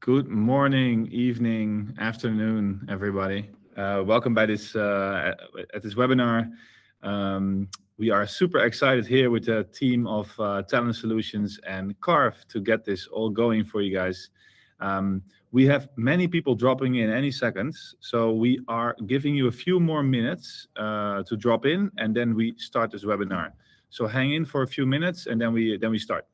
Good morning, evening, afternoon, everybody. Welcome by this at this webinar. We are super excited here with the team of Talent Solutions and Carve to get this all going for you guys. We have many people dropping in any seconds, so we are giving you a few more minutes to drop in, and then we start this webinar. So hang in for a few minutes, and then we start.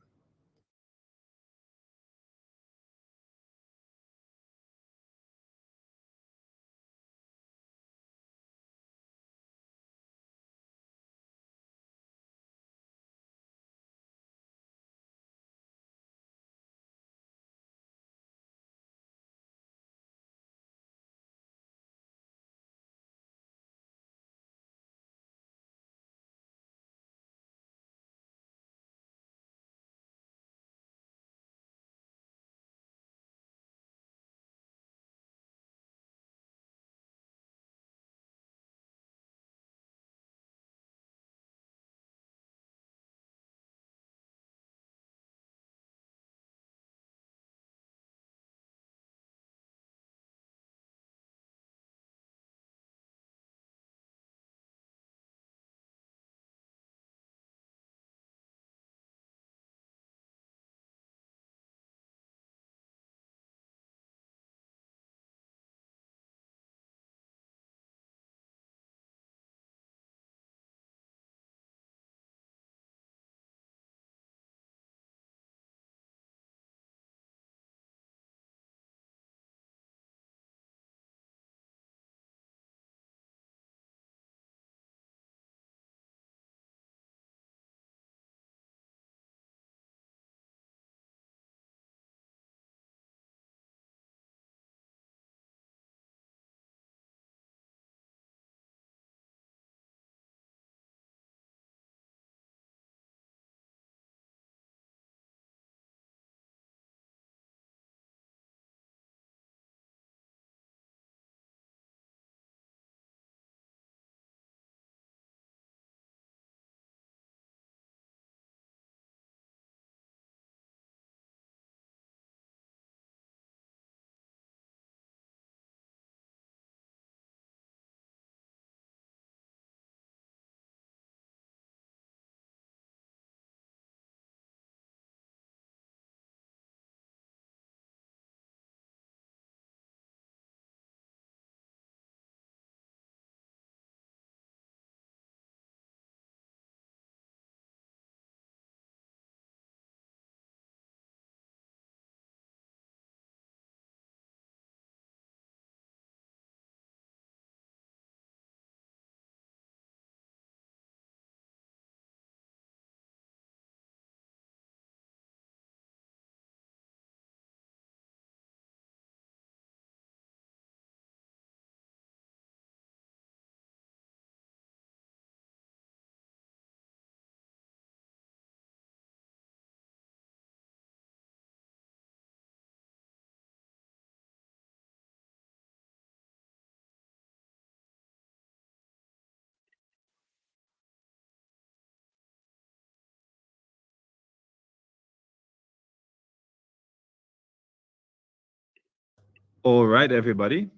All right, everybody.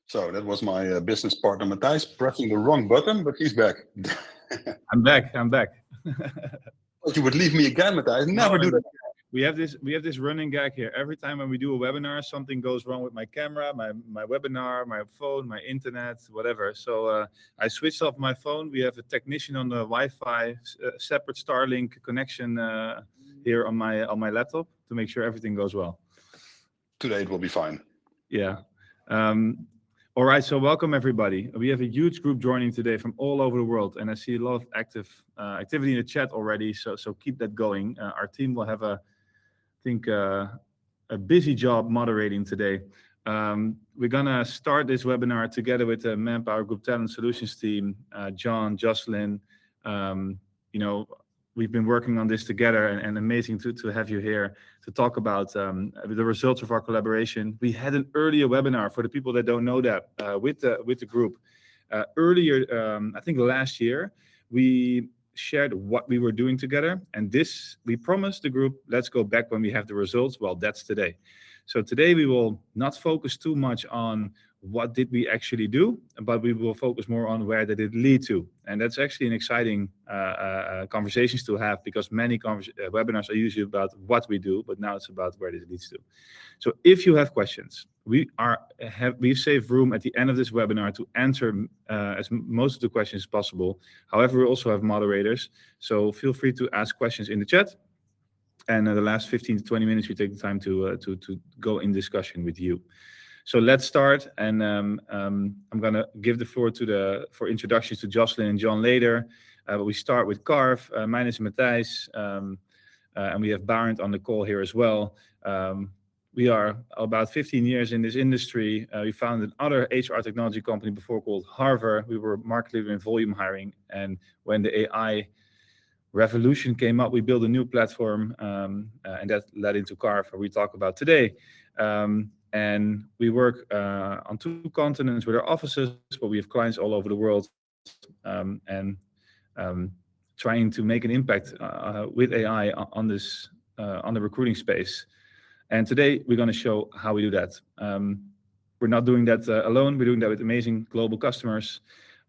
So that was my business partner Matthijs pressing the wrong button, but he's back. I'm back. Thought you would leave me again, Matthijs. Never do that. We have this running gag here. Every time when we do a webinar, something goes wrong with my camera, my webinar, my phone, my internet, whatever. So I switched off my phone. We have a technician on the Wi-Fi, separate Starlink connection here on my laptop to make sure everything goes well. Today it will be fine. Yeah. All right, so welcome everybody. We have a huge group joining today from all over the world, and I see a lot of activity in the chat already. So keep that going. Our team will have a busy job moderating today. We're gonna start this webinar together with the ManpowerGroup Talent Solutions team, John, Jocelyn. We've been working on this together, and amazing to have you here to talk about the results of our collaboration. We had an earlier webinar for the people that don't know that with the group earlier. I think last year we shared what we were doing together. And this, we promised the group, let's go back when we have the results. Well, that's today. So today we will not focus too much on what did we actually do, but we will focus more on where did it lead to. And that's actually an exciting conversations to have, because many webinars are usually about what we do, but now it's about where it leads to. So if you have questions, we've saved room at the end of this webinar to answer as most of the questions as possible. However, we also have moderators, so feel free to ask questions in the chat. And the last 15 to 20 minutes, we take the time to go in discussion with you. So let's start, and I'm going to give the floor for introductions to Jocelyn and John later. But we start with Carve. My name is Matthijs, and we have Barend on the call here as well. We are about 15 years in this industry. We founded another HR technology company before called Harvard. We were market leader in volume hiring, and when the AI revolution came up, we built a new platform, and that led into Carve, where we talk about today. And we work on 2 continents with our offices, but we have clients all over the world, and trying to make an impact with AI on the recruiting space. And today we're going to show how we do that. We're not doing that alone. We're doing that with amazing global customers,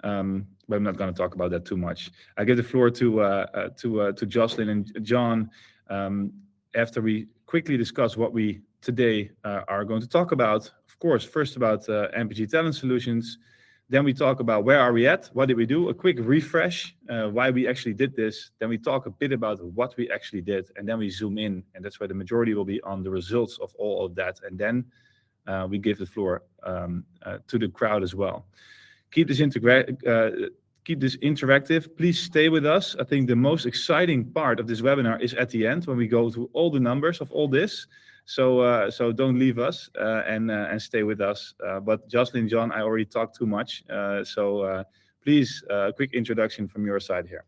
but I'm not going to talk about that too much. I give the floor to Jocelyn and John after we quickly discuss what we today are going to talk about. Of course, first about MPG Talent Solutions. Then we talk about where are we at, what did we do, a quick refresh, why we actually did this. Then we talk a bit about what we actually did, and then we zoom in, and that's where the majority will be on the results of all of that. And then we give the floor to the crowd as well. Keep this interactive. Please stay with us. I think the most exciting part of this webinar is at the end, when we go through all the numbers of all this. So don't leave us and stay with us. But Jocelyn, John, I already talked too much. So please, a quick introduction from your side here.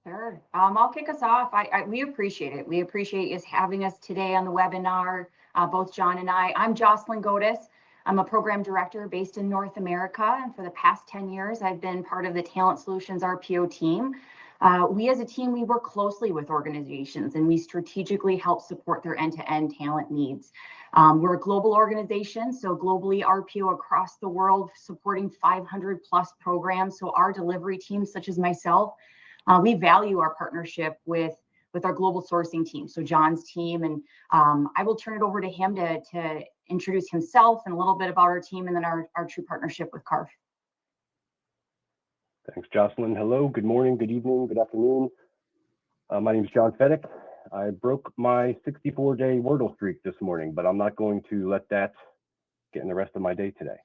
Sure. I'll kick us off. We appreciate it. We appreciate you having us today on the webinar, both John and I. I'm Jocelyn Godis. I'm a program director based in North America, and for the past 10 years, I've been part of the Talent Solutions RPO team. We as a team, we work closely with organizations, and we strategically help support their end-to-end talent needs. We're a global organization, so globally RPO across the world, supporting 500 plus programs. So our delivery teams, such as myself, we value our partnership with our global sourcing team, so John's team, and I will turn it over to him to introduce himself and a little bit about our team, and then our true partnership with Carve. Thanks, Jocelyn. Hello, good morning, good evening, good afternoon. My name is John Fedek. I broke my 64-day Wordle streak this morning, but I'm not going to let that get in the rest of my day today.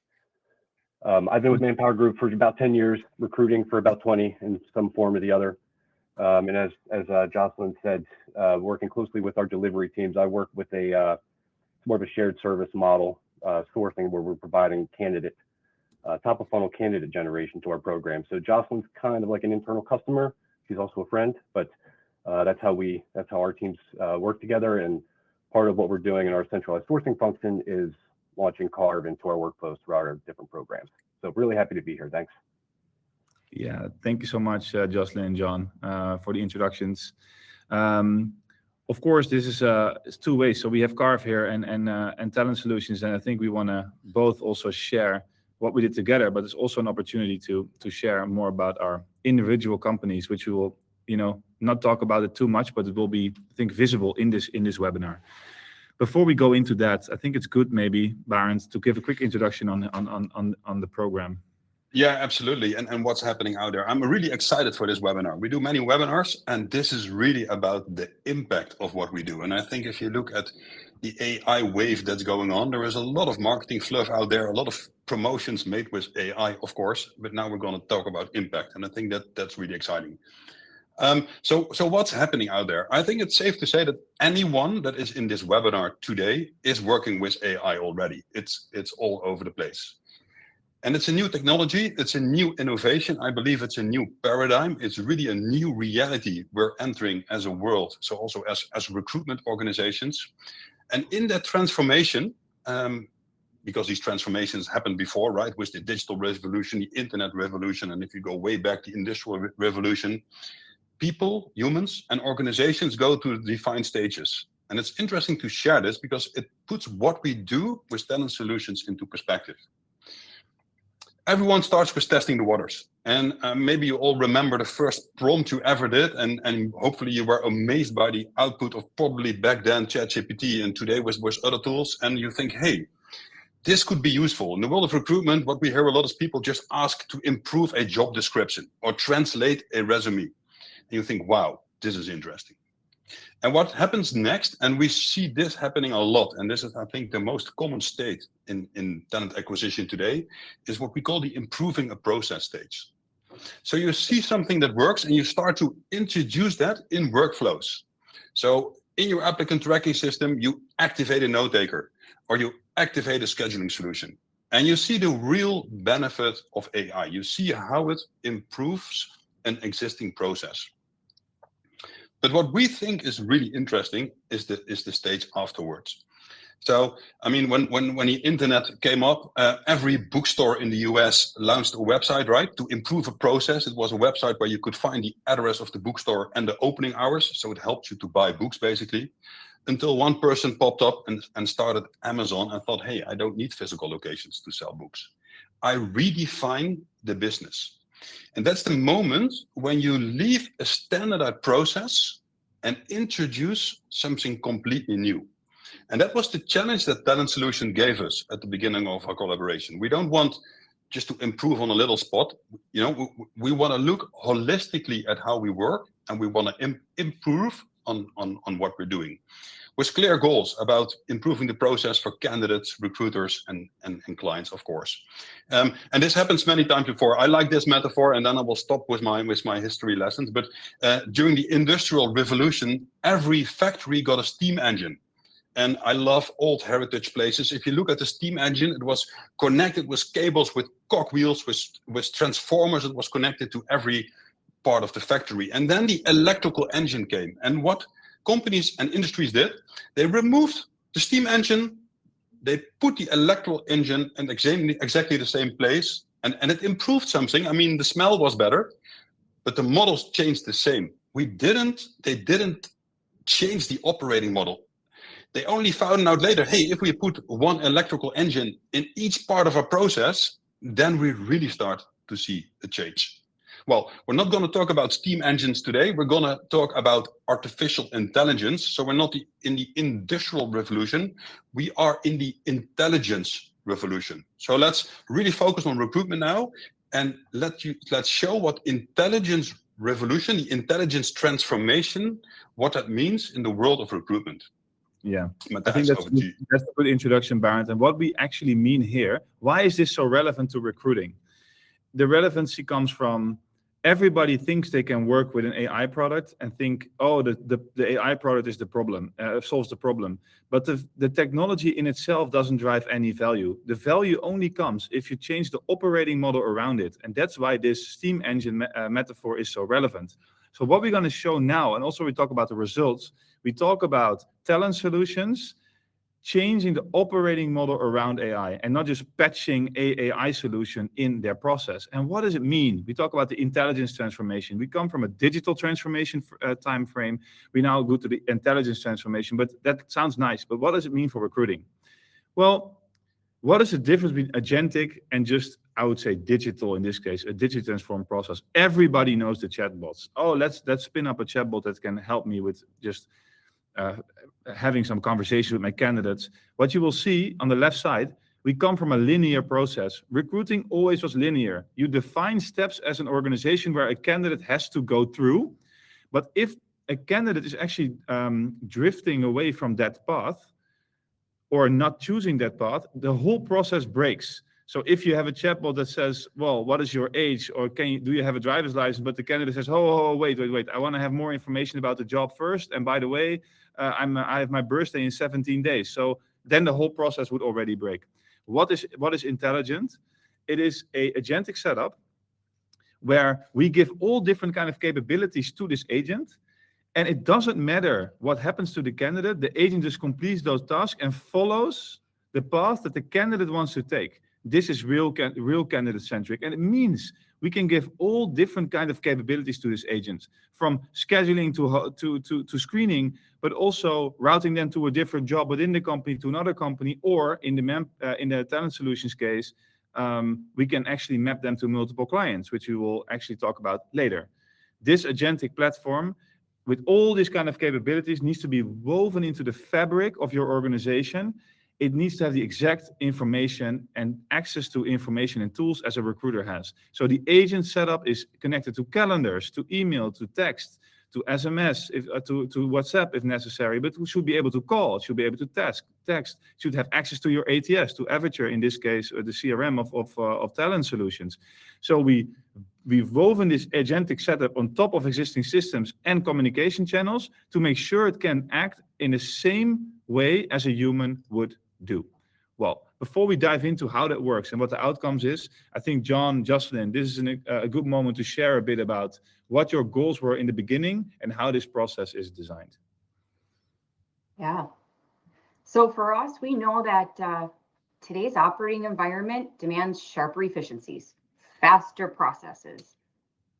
I've been with ManpowerGroup for about 10 years, recruiting for about 20 in some form or the other. And as Jocelyn said, working closely with our delivery teams, I work with more of a shared service model, sourcing, where we're providing top of funnel candidate generation to our program. So Jocelyn's kind of like an internal customer. She's also a friend, but that's how our teams work together. And part of what we're doing in our centralized sourcing function is launching Carve into our workflows throughout our different programs. So really happy to be here. Thanks. Yeah, thank you so much, Jocelyn and John, for the introductions. Of course, this is it's 2 ways. So we have Carve here and Talent Solutions, and I think we want to both also share what we did together, but it's also an opportunity to share more about our individual companies, which we will, not talk about it too much, but it will be, I think, visible in this webinar. Before we go into that, I think it's good maybe, Barend, to give a quick introduction on the program. Yeah, absolutely. And what's happening out there. I'm really excited for this webinar. We do many webinars, and this is really about the impact of what we do. And I think if you look at the AI wave that's going on, there is a lot of marketing fluff out there, a lot of promotions made with AI, of course, but now we're going to talk about impact. And I think that's really exciting. So what's happening out there? I think it's safe to say that anyone that is in this webinar today is working with AI already. It's all over the place. And it's a new technology, it's a new innovation. I believe it's a new paradigm. It's really a new reality we're entering as a world, so also as recruitment organizations. And in that transformation, because these transformations happened before, right, with the digital revolution, the internet revolution, and if you go way back, the industrial revolution, people, humans, and organizations go through defined stages. And it's interesting to share this because it puts what we do with Talent Solutions into perspective. Everyone starts with testing the waters. And maybe you all remember the first prompt you ever did. And hopefully you were amazed by the output of probably back then ChatGPT and today with other tools. And you think, hey, this could be useful. In the world of recruitment, what we hear a lot is people just ask to improve a job description or translate a resume. And you think, wow, this is interesting. And what happens next, and we see this happening a lot, and this is, I think, the most common state in talent acquisition today, is what we call the improving a process stage. So you see something that works and you start to introduce that in workflows. So in your applicant tracking system, you activate a note taker or you activate a scheduling solution. And you see the real benefit of AI. You see how it improves an existing process. But what we think is really interesting is the stage afterwards. So, I mean, when the internet came up, every bookstore in the US launched a website, right, to improve a process. It was a website where you could find the address of the bookstore and the opening hours. So it helped you to buy books, basically. Until one person popped up and started Amazon and thought, hey, I don't need physical locations to sell books. I redefine the business. And that's the moment when you leave a standardized process and introduce something completely new. And that was the challenge that Talent Solution gave us at the beginning of our collaboration. We don't want just to improve on a little spot. You know, we want to look holistically at how we work, and we want to improve on what we're doing, with clear goals about improving the process for candidates, recruiters, and clients, of course. And this happens many times before. I like this metaphor, and then I will stop with my history lessons. But during the Industrial Revolution, every factory got a steam engine. And I love old heritage places. If you look at the steam engine, it was connected with cables, with cogwheels, with transformers. It was connected to every part of the factory. And then the electrical engine came. And what companies and industries did, they removed the steam engine, they put the electrical engine in exactly the same place, and it improved something. I mean, the smell was better, but the models changed the same. They didn't change the operating model. They only found out later, hey, if we put one electrical engine in each part of our process, then we really start to see a change. Well, we're not going to talk about steam engines today. We're going to talk about artificial intelligence. So we're not in the industrial revolution. We are in the intelligence revolution. So let's really focus on recruitment now, and let's show what intelligence revolution, the intelligence transformation, what that means in the world of recruitment. Yeah, I think that's a good introduction, Barend. And what we actually mean here, why is this so relevant to recruiting? The relevancy comes from everybody thinks they can work with an AI product and think, oh, the AI product is the problem, solves the problem. But the technology in itself doesn't drive any value. The value only comes if you change the operating model around it. And that's why this steam engine metaphor is so relevant. So what we're going to show now, and also we talk about the results, we talk about Talent Solutions changing the operating model around AI and not just patching a AI solution in their process. And what does it mean? We talk about the intelligence transformation. We come from a digital transformation time frame. We now go to the intelligence transformation, but that sounds nice. But what does it mean for recruiting? Well, what is the difference between agentic and just, I would say, digital in this case, a digitally transformed process? Everybody knows the chatbots. Oh, let's spin up a chatbot that can help me with just having some conversation with my candidates. What you will see on the left side, we come from a linear process. Recruiting always was linear. You define steps as an organization where a candidate has to go through. But if a candidate is actually drifting away from that path or not choosing that path, the whole process breaks. So if you have a chatbot that says, well, what is your age? Or do you have a driver's license? But the candidate says, oh, wait. I want to have more information about the job first. And by the way, I have my birthday in 17 days. So then the whole process would already break. What is intelligent? It is a agentic setup where we give all different kind of capabilities to this agent. And it doesn't matter what happens to the candidate. The agent just completes those tasks and follows the path that the candidate wants to take. This is real candidate-centric. And it means we can give all different kind of capabilities to this agent, from scheduling to screening, but also routing them to a different job within the company, to another company, or in the Talent Solutions case, we can actually map them to multiple clients, which we will actually talk about later. This agentic platform, with all these kind of capabilities, needs to be woven into the fabric of your organization. It needs to have the exact information and access to information and tools as a recruiter has. So the agent setup is connected to calendars, to email, to text, to SMS, to WhatsApp if necessary, but we should be able to call, should be able to text, should have access to your ATS, to Avature, in this case, the CRM of Talent Solutions. So we've woven this agentic setup on top of existing systems and communication channels to make sure it can act in the same way as a human would do. Well, before we dive into how that works and what the outcomes is, I think John, Jocelyn, this is a good moment to share a bit about what your goals were in the beginning and how this process is designed. Yeah. So for us, we know that today's operating environment demands sharper efficiencies, faster processes,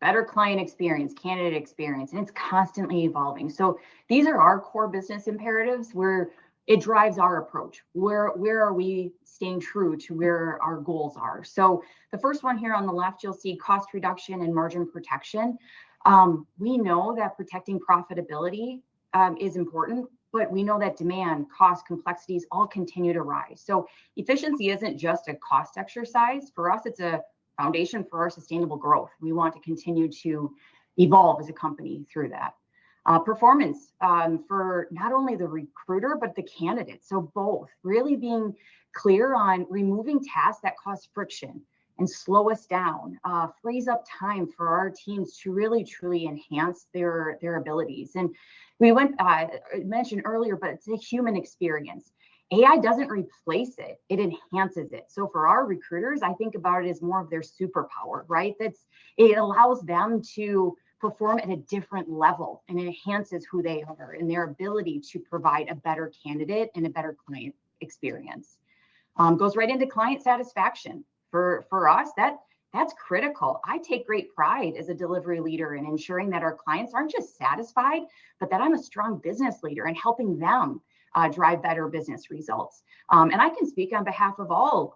better client experience, candidate experience, and it's constantly evolving. So these are our core business imperatives where it drives our approach. Where are we staying true to where our goals are? So the first one here on the left, you'll see cost reduction and margin protection. We know that protecting profitability is important, but we know that demand, cost, complexities all continue to rise. So efficiency isn't just a cost exercise. For us, it's a foundation for our sustainable growth. We want to continue to evolve as a company through that. Performance for not only the recruiter, but the candidate. So both, really being clear on removing tasks that cause friction and slow us down, frees up time for our teams to really, truly enhance their abilities. And we mentioned earlier, but it's a human experience. AI doesn't replace it, it enhances it. So for our recruiters, I think about it as more of their superpower, right? It allows them to perform at a different level and it enhances who they are and their ability to provide a better candidate and a better client experience. Goes right into client satisfaction. For us, that's critical. I take great pride as a delivery leader in ensuring that our clients aren't just satisfied, but that I'm a strong business leader and helping them drive better business results. And I can speak on behalf of all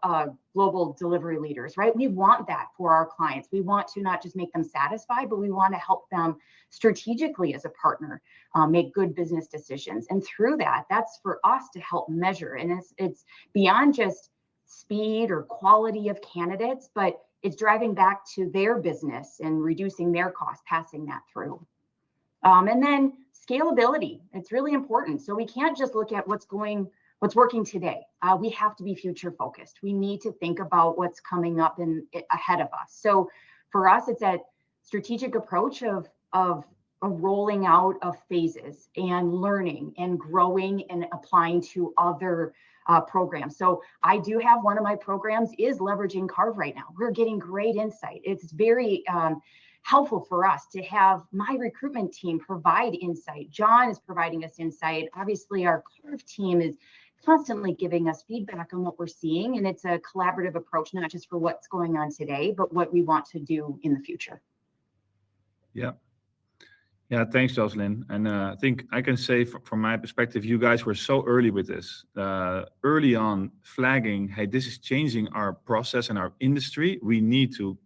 global delivery leaders, right? We want that for our clients. We want to not just make them satisfied, but we want to help them strategically as a partner make good business decisions. And through that, that's for us to help measure. And it's beyond just speed or quality of candidates, but it's driving back to their business and reducing their costs, passing that through. And then scalability, it's really important. So we can't just look at what's working today. We have to be future focused. We need to think about what's coming up ahead of us. So for us, it's that strategic approach of a rolling out of phases and learning and growing and applying to other programs. So I do have one of my programs is leveraging Carve right now. We're getting great insight. It's very helpful for us to have my recruitment team provide insight. John is providing us insight. Obviously, our Carve team is constantly giving us feedback on what we're seeing. And it's a collaborative approach, not just for what's going on today, but what we want to do in the future. Yeah. Yeah, thanks, Jocelyn. And I think I can say from my perspective, you guys were so early with this, early on flagging, hey, this is changing our process and our industry. We need to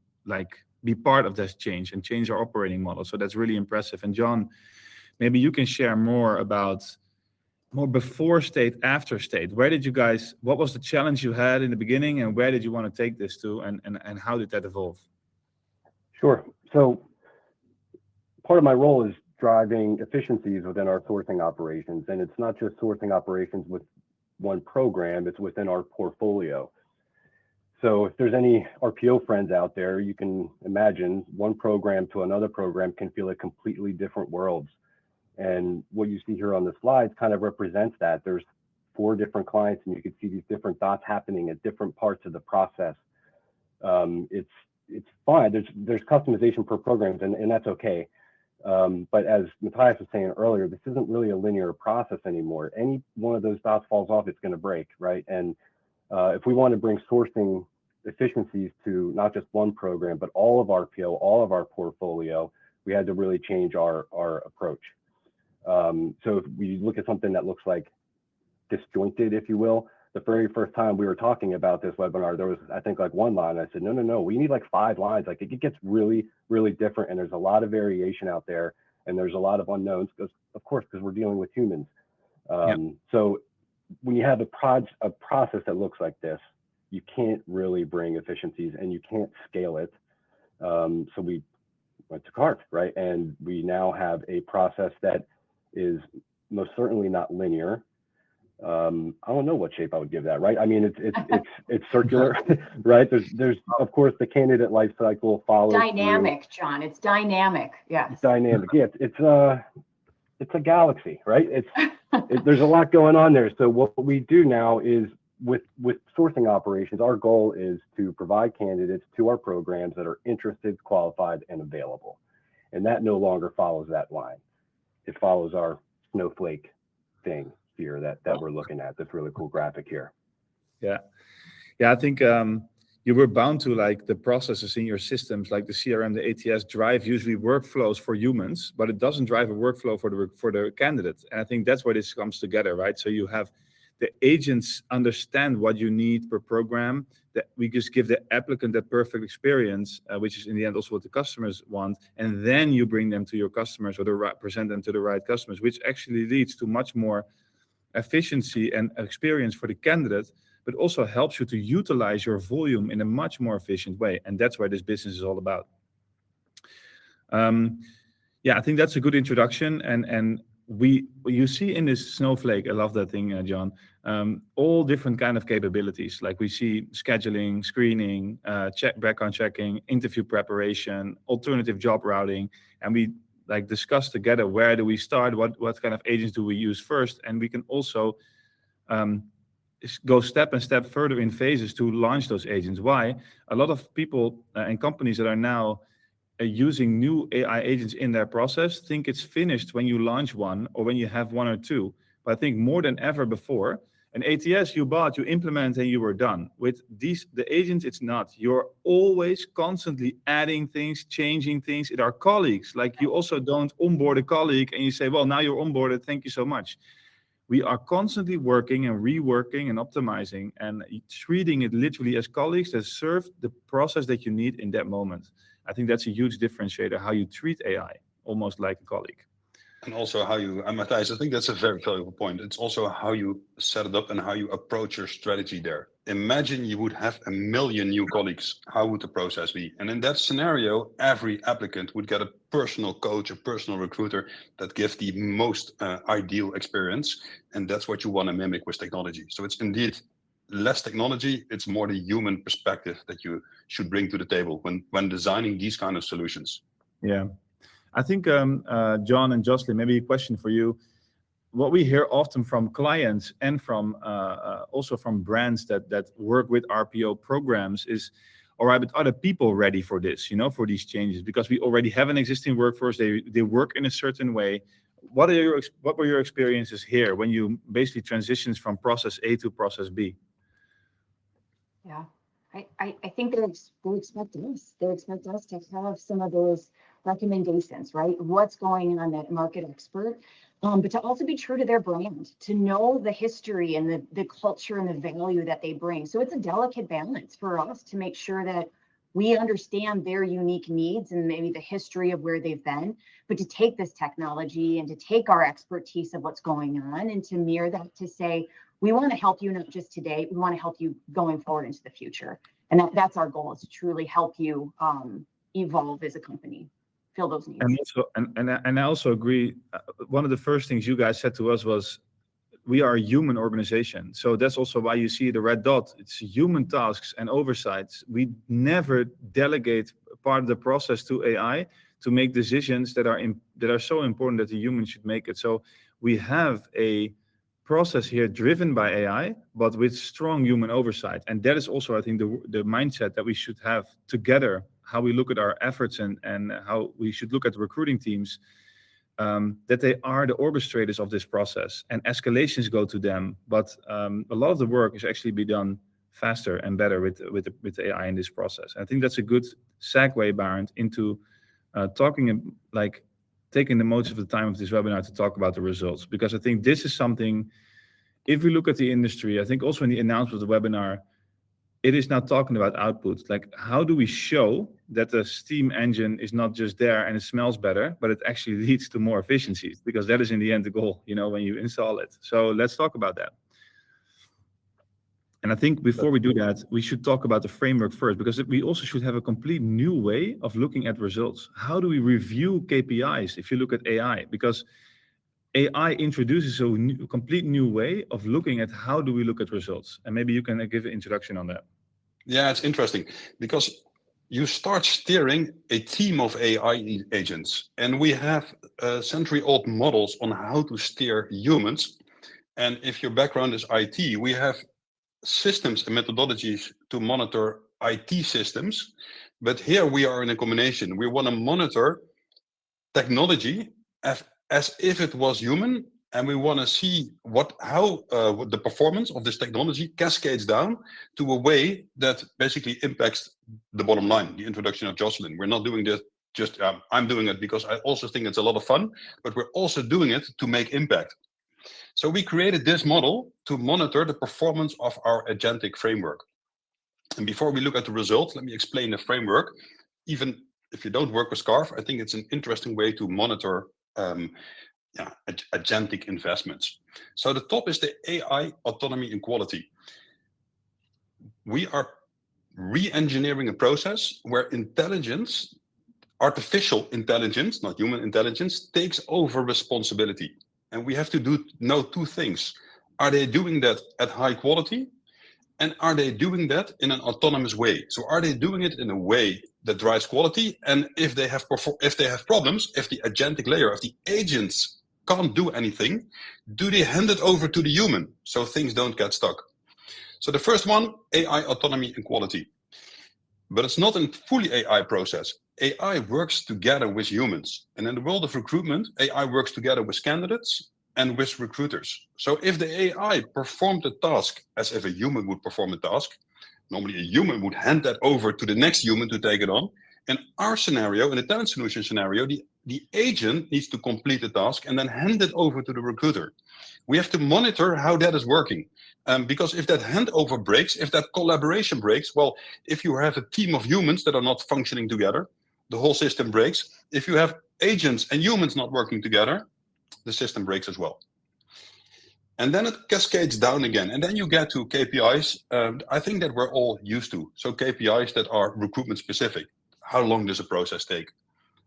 be part of this change and change our operating model. So that's really impressive. And John, maybe you can share more about more before state, after state. What was the challenge you had in the beginning and where did you want to take this to and how did that evolve? Sure. So part of my role is driving efficiencies within our sourcing operations. And it's not just sourcing operations with one program, it's within our portfolio. So if there's any RPO friends out there, you can imagine one program to another program can feel like completely different worlds. And what you see here on the slides kind of represents that. There's 4 different clients and you can see these different dots happening at different parts of the process. It's fine. There's customization per program and that's okay. But as Matthias was saying earlier, this isn't really a linear process anymore. Any one of those dots falls off, it's going to break, right? And if we want to bring sourcing efficiencies to not just one program, but all of our PO, all of our portfolio, we had to really change our approach. So if we look at something that looks like disjointed, if you will, the very first time we were talking about this webinar, there was, I think, like one line. I said, no, we need like 5 lines. Like it gets really, really different. And there's a lot of variation out there. And there's a lot of unknowns, because, of course, because we're dealing with humans. So when you have a process that looks like this, you can't really bring efficiencies and you can't scale it. So we went to CART, right? And we now have a process that is most certainly not linear. I don't know what shape I would give that, right? I mean, it's circular, right? There's of course the candidate life cycle follows Dynamic, through. John. It's dynamic. Yes. It's dynamic. Yeah, it's a galaxy, right? There's a lot going on there. So what we do now is with sourcing operations, our goal is to provide candidates to our programs that are interested, qualified, and available. And that no longer follows that line. It follows our snowflake thing here that we're looking at, this really cool graphic here. Yeah, I think you were bound to, like, the processes in your systems, like the CRM, the ATS, drive usually workflows for humans, but it doesn't drive a workflow for the candidate. And I think that's where this comes together, right? So you have the agents understand what you need per program, that we just give the applicant that perfect experience, which is in the end also what the customers want. And then you bring them to your customers, or present them to the right customers, which actually leads to much more efficiency and experience for the candidate, but also helps you to utilize your volume in a much more efficient way. And that's where this business is all about. I think that's a good introduction. And you see in this snowflake, I love that thing, John, all different kind of capabilities. Like we see scheduling, screening, background checking, interview preparation, alternative job routing, and we discuss together, where do we start, what kind of agents do we use first, and we can also go step further in phases to launch those agents. Why? A lot of people and companies that are now using new AI agents in their process think it's finished when you launch one or when you have 1 or 2. But I think more than ever before, an ATS you bought, you implement, and you were done. With the agents, it's not. You're always constantly adding things, changing things. It are colleagues. Like, you also don't onboard a colleague and you say, well, now you're onboarded, thank you so much. We are constantly working and reworking and optimizing and treating it literally as colleagues that serve the process that you need in that moment. I think that's a huge differentiator, how you treat AI, almost like a colleague. And also how you, Matthijs, I think that's a very valuable point. It's also how you set it up and how you approach your strategy there. Imagine you would have 1 million new colleagues. How would the process be? And in that scenario, every applicant would get a personal coach, a personal recruiter that gives the most ideal experience. And that's what you want to mimic with technology. So it's indeed less technology, it's more the human perspective that you should bring to the table when designing these kind of solutions. Yeah. I think, John and Jocelyn, maybe a question for you. What we hear often from clients and from also from brands that work with RPO programs is, all right, but are the people ready for this, for these changes? Because we already have an existing workforce, they work in a certain way. What were your experiences here when you basically transitions from process A to process B? Yeah, I think they expect us. They expect us to have some of those recommendations, right? What's going on, that market expert, but to also be true to their brand, to know the history and the culture and the value that they bring. So it's a delicate balance for us to make sure that we understand their unique needs and maybe the history of where they've been, but to take this technology and to take our expertise of what's going on and to mirror that, to say, we want to help you not just today, we want to help you going forward into the future. And that's our goal, is to truly help you evolve as a company, fill those needs. And I also agree. One of the first things you guys said to us was, we are a human organization. So that's also why you see the red dot. It's human tasks and oversights. We never delegate part of the process to AI to make decisions that are so important that the human should make it. So we have a process here driven by AI, but with strong human oversight. And that is also, I think, the mindset that we should have together, how we look at our efforts and how we should look at recruiting teams, that they are the orchestrators of this process and escalations go to them. But a lot of the work is actually be done faster and better with the AI in this process. I think that's a good segue, Barend, into talking like taking the most of the time of this webinar to talk about the results, because I think this is something, if we look at the industry, I think also in the announcement of the webinar, it is now talking about output. Like, how do we show that the steam engine is not just there and it smells better, but it actually leads to more efficiencies? Because that is in the end the goal, you know, when you install it. So let's talk about that. And I think before we do that, we should talk about the framework first, because we also should have a complete new way of looking at results. How do we review KPIs if you look at AI? Because AI introduces a complete new way of looking at how do we look at results. And maybe you can give an introduction on that. Yeah, it's interesting because you start steering a team of AI agents, and we have century-old models on how to steer humans. And if your background is IT, we have systems and methodologies to monitor IT systems. But here we are in a combination. We want to monitor technology as if it was human, and we want to see how the performance of this technology cascades down to a way that basically impacts the bottom line. The introduction of Jocelyn. We're not doing this just, I'm doing it because I also think it's a lot of fun, but we're also doing it to make impact. So we created this model to monitor the performance of our agentic framework. And before we look at the results, let me explain the framework. Even if you don't work with Scarf, I think it's an interesting way to monitor agentic investments. So the top is the AI autonomy and quality. We are re-engineering a process where intelligence, artificial intelligence, not human intelligence, takes over responsibility. And we have to know two things. Are they doing that at high quality? And are they doing that in an autonomous way? So are they doing it in a way that drives quality? And if they have problems, if the agentic layer, if the agents can't do anything, do they hand it over to the human so things don't get stuck? So the first one, AI autonomy and quality. But it's not a fully AI process. AI works together with humans. And in the world of recruitment, AI works together with candidates and with recruiters. So if the AI performed the task as if a human would perform a task, normally a human would hand that over to the next human to take it on. In our scenario, in the talent solution scenario, the agent needs to complete the task and then hand it over to the recruiter. We have to monitor how that is working. Because if that handover breaks, if that collaboration breaks, well, if you have a team of humans that are not functioning together, the whole system breaks. If you have agents and humans not working together, the system breaks as well. And then it cascades down again. And then you get to KPIs, I think that we're all used to. So KPIs that are recruitment specific. How long does a process take?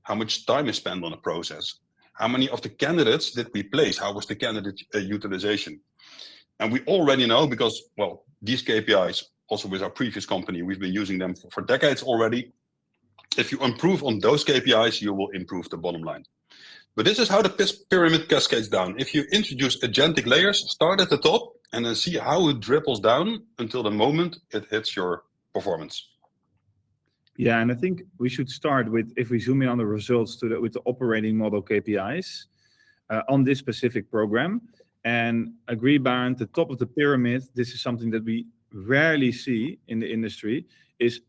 How much time is spent on a process? How many of the candidates did we place? How was the candidate utilization? And we already know because, well, these KPIs, also with our previous company, we've been using them for decades already. If you improve on those KPIs, you will improve the bottom line. But this is how the pyramid cascades down. If you introduce agentic layers, start at the top and then see how it dribbles down until the moment it hits your performance. Yeah, and I think we should start with, if we zoom in on the results with the operating model KPIs on this specific program. And agree, Barend, the top of the pyramid, this is something that we rarely see in the industry, is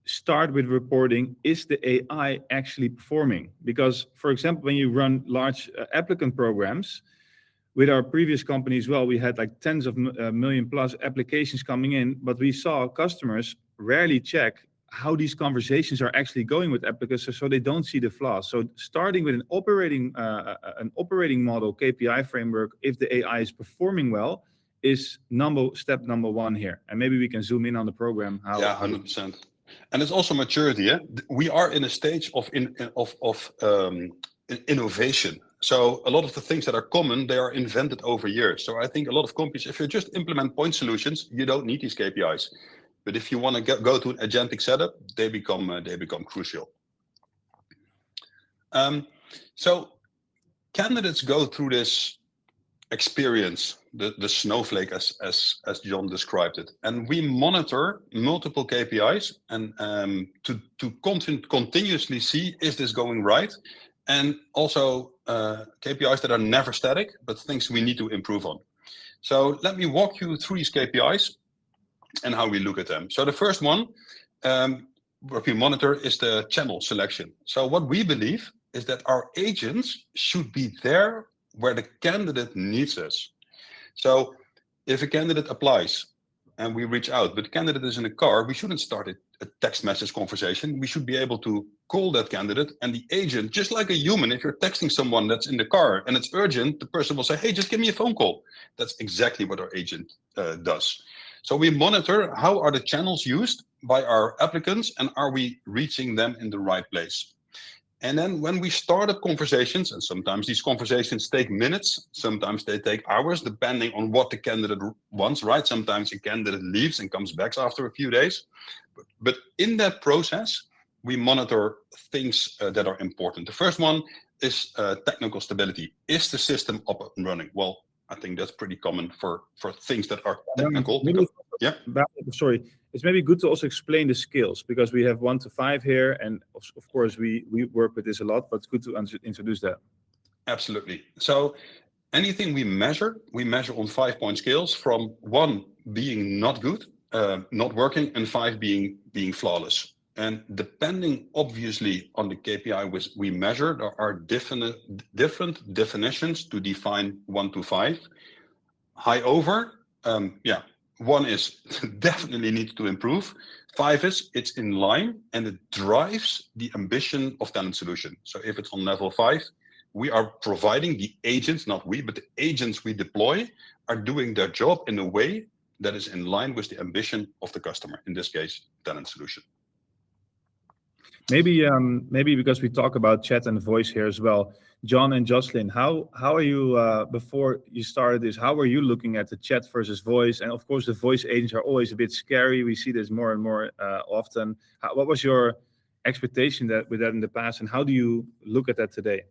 start with reporting, is the AI actually performing? Because, for example, when you run large applicant programs, with our previous company as well, we had like tens of million plus applications coming in, but we saw customers rarely check how these conversations are actually going with applicants, so they don't see the flaws. So starting with an operating model KPI framework, if the AI is performing well, is step number one here. And maybe we can zoom in on the program. Yeah, 100%. And it's also maturity. Eh? We are in a stage of innovation. So a lot of the things that are common, they are invented over years. So I think a lot of companies, if you just implement point solutions, you don't need these KPIs. But if you want to go to an agentic setup, they become crucial. So candidates go through this experience, the snowflake as John described it, and we monitor multiple KPIs and to continuously see, is this going right, and also KPIs that are never static, but things we need to improve on. So let me walk you through these KPIs. and how we look at them. So the first one, what we monitor is the channel selection. So what we believe is that our agents should be there where the candidate needs us. So if a candidate applies and we reach out, but the candidate is in a car, we shouldn't start a text message conversation. We should be able to call that candidate, and the agent, just like a human, if you're texting someone that's in the car and it's urgent, the person will say, hey, just give me a phone call. That's exactly what our agent does. So we monitor how are the channels used by our applicants and are we reaching them in the right place. And then when we started conversations, and sometimes these conversations take minutes, sometimes they take hours, depending on what the candidate wants, right? Sometimes a candidate leaves and comes back after a few days. But in that process, we monitor things that are important. The first one is technical stability. Is the system up and running? Well, I think that's pretty common for things that are technical. Sorry, it's maybe good to also explain the skills, because we have 1 to 5 here, and of course we work with this a lot, but it's good to introduce that. Absolutely. So anything we measure on 5-point scales, from 1 being not good, not working, and 5 being flawless. And depending obviously on the KPI which we measure, there are different definitions to define 1 to 5. High over, 1 is definitely needs to improve. 5 is it's in line and it drives the ambition of Talent Solution. So if it's on level 5, we are providing the agents, not we, but the agents we deploy are doing their job in a way that is in line with the ambition of the customer, in this case, Talent Solution. Maybe because we talk about chat and voice here as well, John and Jocelyn, how are you, before you started this, how are you looking at the chat versus voice? And of course, the voice agents are always a bit scary. We see this more and more often. What was your expectation with that in the past, and how do you look at that today?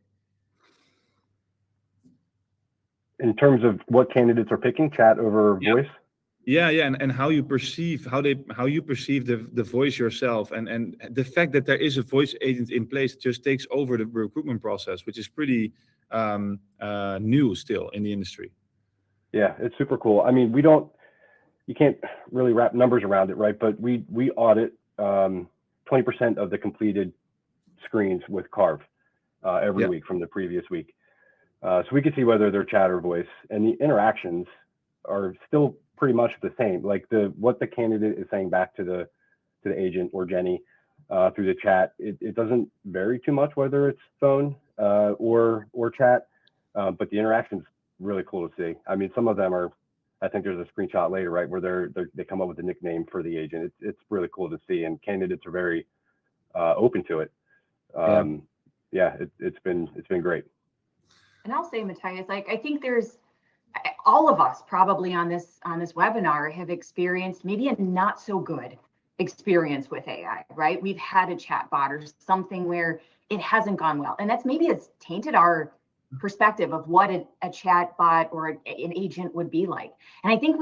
In terms of what candidates are picking, chat over voice? Yeah, and how you perceive the voice yourself, and the fact that there is a voice agent in place just takes over the recruitment process, which is pretty new still in the industry. Yeah, it's super cool. I mean, you can't really wrap numbers around it, right? But we audit 20% of the completed screens with Carve every week from the previous week. So we can see whether they're chat or voice, and the interactions are still pretty much the same. Like what the candidate is saying back to the agent or Jenny through the chat, it doesn't vary too much whether it's phone or chat, but the interaction's really cool to see. I mean, some of them are, I think there's a screenshot later, right, where they come up with a nickname for the agent. It's really cool to see, and candidates are very open to it. It's been great. And I'll say, Matthias, like, I think there's all of us probably on this webinar have experienced maybe a not so good experience with AI, right? We've had a chat bot or something where it hasn't gone well, and that's maybe it's tainted our perspective of what a chat bot or an agent would be like. And I think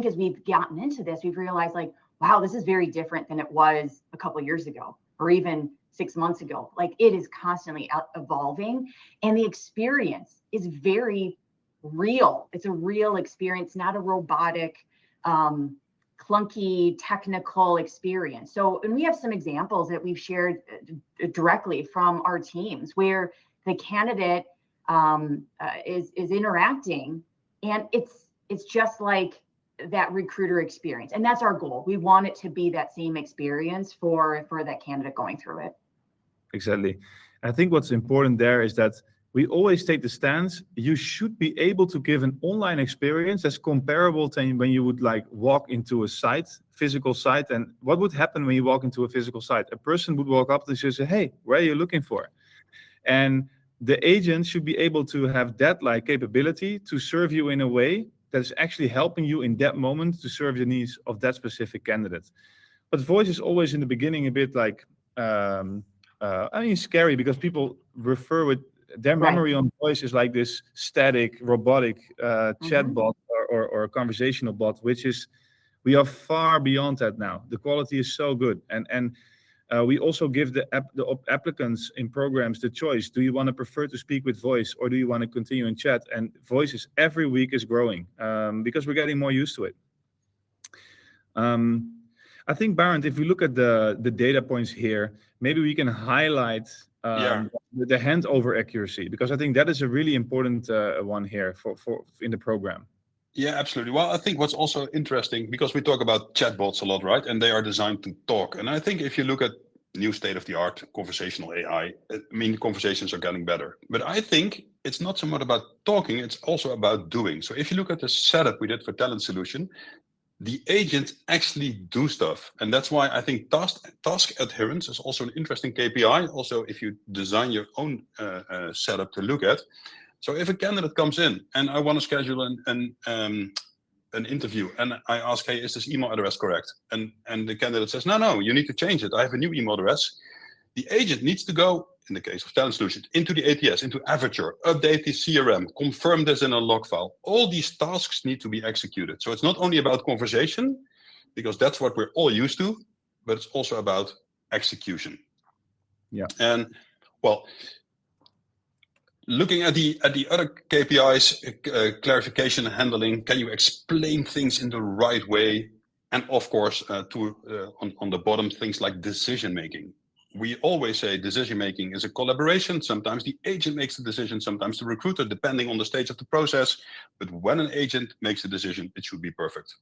as we've gotten into this, we've realized, like, wow, this is very different than it was a couple of years ago or even 6 months ago. Like, it is constantly evolving, and the experience is very real. It's a real experience, not a robotic, clunky technical experience. So, and we have some examples that we've shared directly from our teams where the candidate is interacting, and it's just like that recruiter experience, and that's our goal. We want it to be that same experience for that candidate going through it. Exactly. I think what's important there is that we always take the stance, you should be able to give an online experience that's comparable to when you would like walk into a site, physical site. And what would happen when you walk into a physical site? A person would walk up and say, hey, where are you looking for? And the agent should be able to have that like capability to serve you in a way that is actually helping you in that moment to serve the needs of that specific candidate. But voice is always in the beginning a bit like, scary, because people refer with their memory on voice is like this static, robotic chatbot or a conversational bot, which is, we are far beyond that now. The quality is so good. And we also give the applicants in programs the choice. Do you want to prefer to speak with voice, or do you want to continue in chat? And voice is every week is growing because we're getting more used to it. I think, Barend, if we look at the data points here, maybe we can highlight the handover accuracy, because I think that is a really important one here for in the program. Yeah, absolutely. Well, I think what's also interesting, because we talk about chatbots a lot, right? And they are designed to talk. And I think if you look at new state-of-the-art conversational AI, I mean, conversations are getting better. But I think it's not so much about talking, it's also about doing. So if you look at the setup we did for Talent Solution, the agents actually do stuff. And that's why I think task adherence is also an interesting KPI. Also, if you design your own setup to look at. So if a candidate comes in and I want to schedule an interview, and I ask, hey, is this email address correct? And the candidate says, no, you need to change it. I have a new email address. The agent needs to go, in the case of Talent Solutions, into the ATS, into Aperture, update the CRM, confirm this in a log file. All these tasks need to be executed. So it's not only about conversation, because that's what we're all used to, but it's also about execution. Yeah. And well, looking at the other KPIs, clarification and handling, can you explain things in the right way? And of course, on the bottom, things like decision making. We always say decision making is a collaboration. Sometimes the agent makes the decision, sometimes the recruiter, depending on the stage of the process. But when an agent makes a decision, it should be perfect.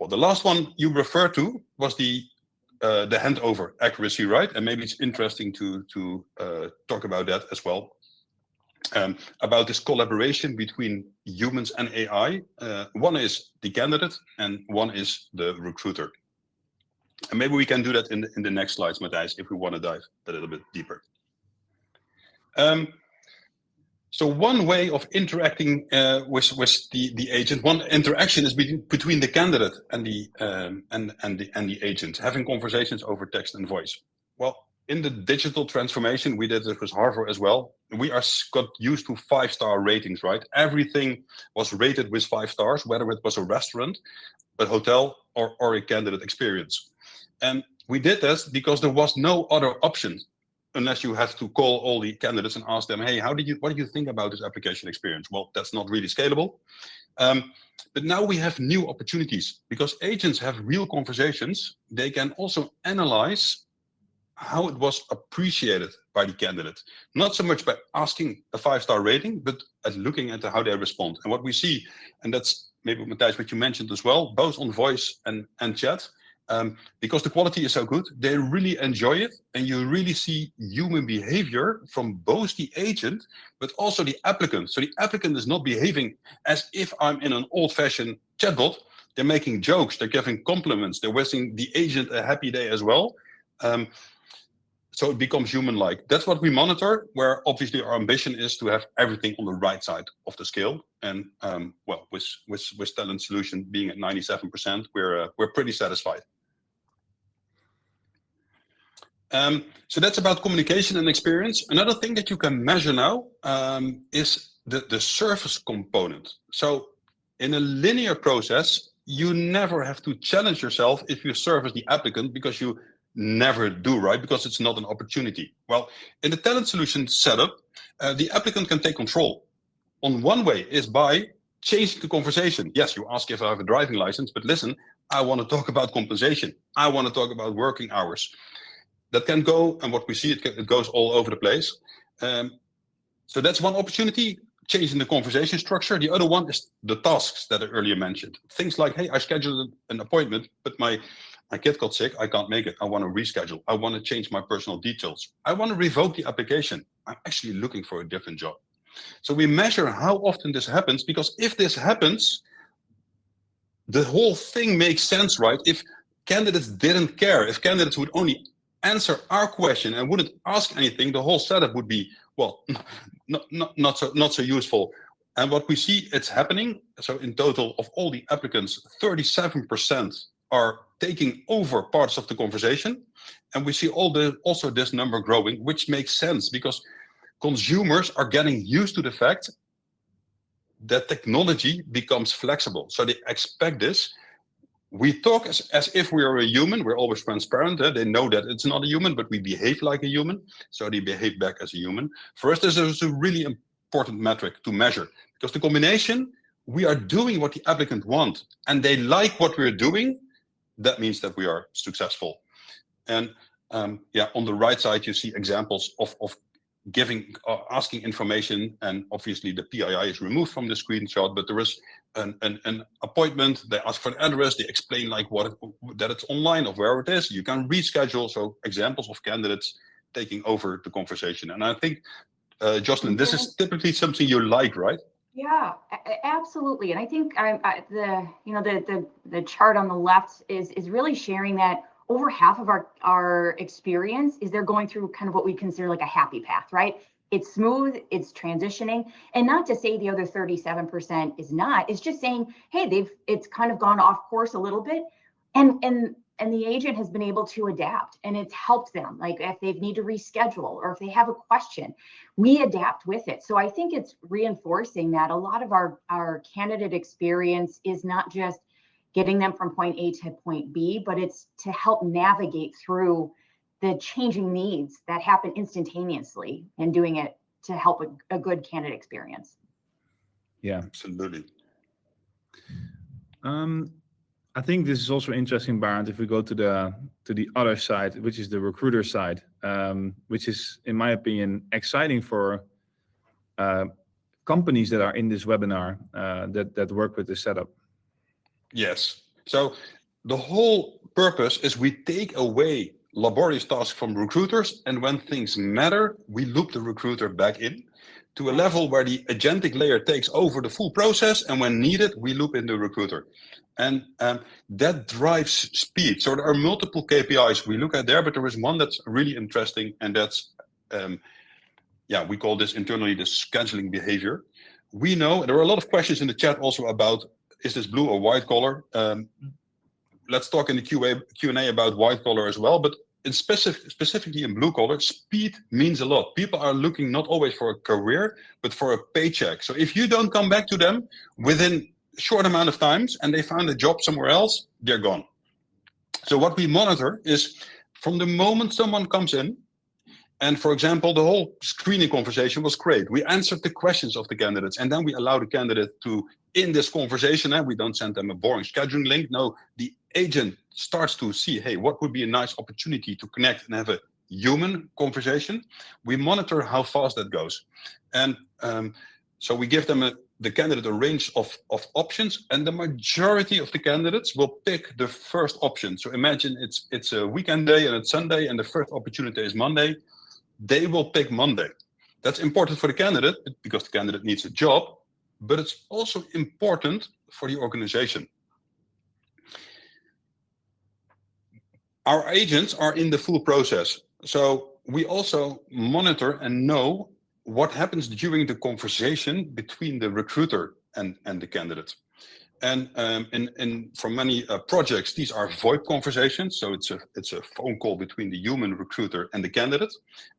Well, the last one you referred to was the handover accuracy, right? And maybe it's interesting to talk about that as well. About this collaboration between humans and AI. One is the candidate and one is the recruiter. And maybe we can do that in the next slides, Matthijs, if we want to dive a little bit deeper. So one way of interacting with the agent, one interaction is between the candidate and the agent, having conversations over text and voice. Well, in the digital transformation, we did it with Harvard as well. We got used to 5-star ratings, right? Everything was rated with 5 stars, whether it was a restaurant, a hotel, or a candidate experience. And we did this because there was no other option, unless you had to call all the candidates and ask them, hey, what do you think about this application experience? Well, that's not really scalable. But now we have new opportunities because agents have real conversations. They can also analyze how it was appreciated by the candidate. Not so much by asking a 5-star rating, but at looking at how they respond. And what we see, and that's maybe, Matthijs, what you mentioned as well, both on voice and chat, because the quality is so good, they really enjoy it. And you really see human behavior from both the agent, but also the applicant. So the applicant is not behaving as if I'm in an old-fashioned chatbot. They're making jokes, they're giving compliments, they're wishing the agent a happy day as well. So it becomes human-like. That's what we monitor, where obviously our ambition is to have everything on the right side of the scale. And well, with Talent Solution being at 97%, we're pretty satisfied. So that's about communication and experience. Another thing that you can measure now is the service component. So in a linear process, you never have to challenge yourself if you service the applicant, because you never do, right? Because it's not an opportunity. Well, in the Talent Solution setup, the applicant can take control. On one way is by changing the conversation. Yes, you ask if I have a driving license, but listen, I want to talk about compensation. I want to talk about working hours. That can go, and what we see, it goes all over the place. So that's one opportunity, changing the conversation structure. The other one is the tasks that I earlier mentioned. Things like, hey, I scheduled an appointment, but my kid got sick, I can't make it. I want to reschedule. I want to change my personal details. I want to revoke the application. I'm actually looking for a different job. So we measure how often this happens, because if this happens, the whole thing makes sense, right? If candidates didn't care, if candidates would only answer our question and wouldn't ask anything, the whole setup would be, well, not so useful. And what we see, it's happening. So in total of all the applicants, 37% are taking over parts of the conversation. And we see also this number growing, which makes sense because consumers are getting used to the fact that technology becomes flexible. So they expect this. We talk as if we are a human. We're always transparent. They know that it's not a human, but we behave like a human. So they behave back as a human. For us, this is a really important metric to measure, because the combination, we are doing what the applicant wants and they like what we're doing. that means that we are successful. And yeah, on the right side, you see examples of giving, asking information, and obviously the PII is removed from the screenshot, but there is an appointment. They ask for the address, they explain like that it's online, of where it is. You can reschedule. So examples of candidates taking over the conversation. And I think, Jocelyn, this is typically something you like, right? Yeah, absolutely. And I think the chart on the left is really sharing that over half of our experience is they're going through kind of what we consider like a happy path, right? It's smooth, it's transitioning, and not to say the other 37% is not. It's just saying, hey, it's kind of gone off course a little bit, and the agent has been able to adapt, and it's helped them. Like if they need to reschedule or if they have a question, we adapt with it. So I think it's reinforcing that a lot of our candidate experience is not just getting them from point A to point B, but it's to help navigate through the changing needs that happen instantaneously and doing it to help a good candidate experience. Yeah, absolutely. I think this is also interesting, Barend, if we go to the other side, which is the recruiter side, which is, in my opinion, exciting for companies that are in this webinar that work with this setup. Yes. So the whole purpose is we take away laborious tasks from recruiters, and when things matter, we loop the recruiter back in to a level where the agentic layer takes over the full process, and when needed, we loop in the recruiter. And that drives speed. So there are multiple KPIs we look at there, but there is one that's really interesting, and that's, we call this internally the scheduling behavior. We know there are a lot of questions in the chat also about, is this blue or white collar? Let's talk in the Q&A about white collar as well, but specifically in blue collar, speed means a lot. People are looking not always for a career, but for a paycheck. So if you don't come back to them within a short amount of times and they found a job somewhere else, they're gone. So what we monitor is from the moment someone comes in, and for example, the whole screening conversation was great. We answered the questions of the candidates, and then we allow the candidate to, in this conversation, and we don't send them a boring scheduling link. No, the agent starts to see, hey, what would be a nice opportunity to connect and have a human conversation. We monitor how fast that goes. And so we give them the candidate a range of options, and the majority of the candidates will pick the first option. So imagine it's a weekend day and it's Sunday, and the first opportunity is Monday. They will pick Monday. That's important for the candidate because the candidate needs a job, but it's also important for the organization. Our agents are in the full process. So we also monitor and know what happens during the conversation between the recruiter and the candidate. And for many projects, these are VoIP conversations. So it's a phone call between the human recruiter and the candidate.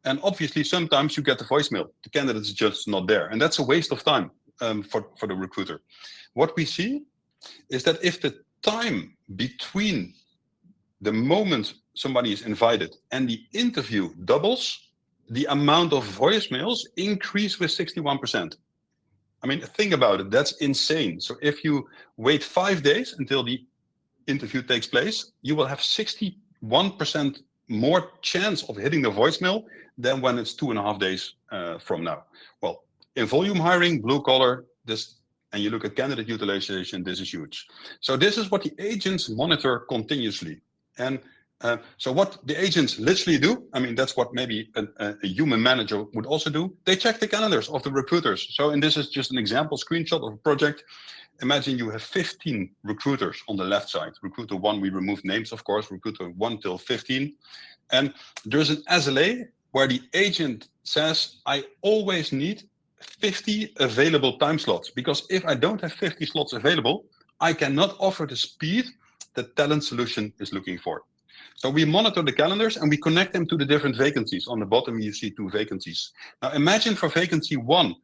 And obviously, sometimes you get the voicemail. The candidate is just not there. And that's a waste of time for the recruiter. What we see is that if the time between the moment somebody is invited and the interview doubles, the amount of voicemails increase with 61%. I mean, think about it. That's insane. So if you wait 5 days until the interview takes place, you will have 61% more chance of hitting the voicemail than when it's 2.5 days from now. Well, in volume hiring, blue collar, and you look at candidate utilization, this is huge. So this is what the agents monitor continuously. And so what the agents literally do, I mean, that's what maybe a human manager would also do. They check the calendars of the recruiters. So, and this is just an example screenshot of a project. Imagine you have 15 recruiters on the left side. Recruiter 1, we removed names, of course, recruiter 1 till 15. And there's an SLA where the agent says, I always need 50 available time slots, because if I don't have 50 slots available, I cannot offer the speed that Talent Solution is looking for. So we monitor the calendars and we connect them to the different vacancies. On the bottom, you see 2 vacancies. Now imagine for vacancy 1,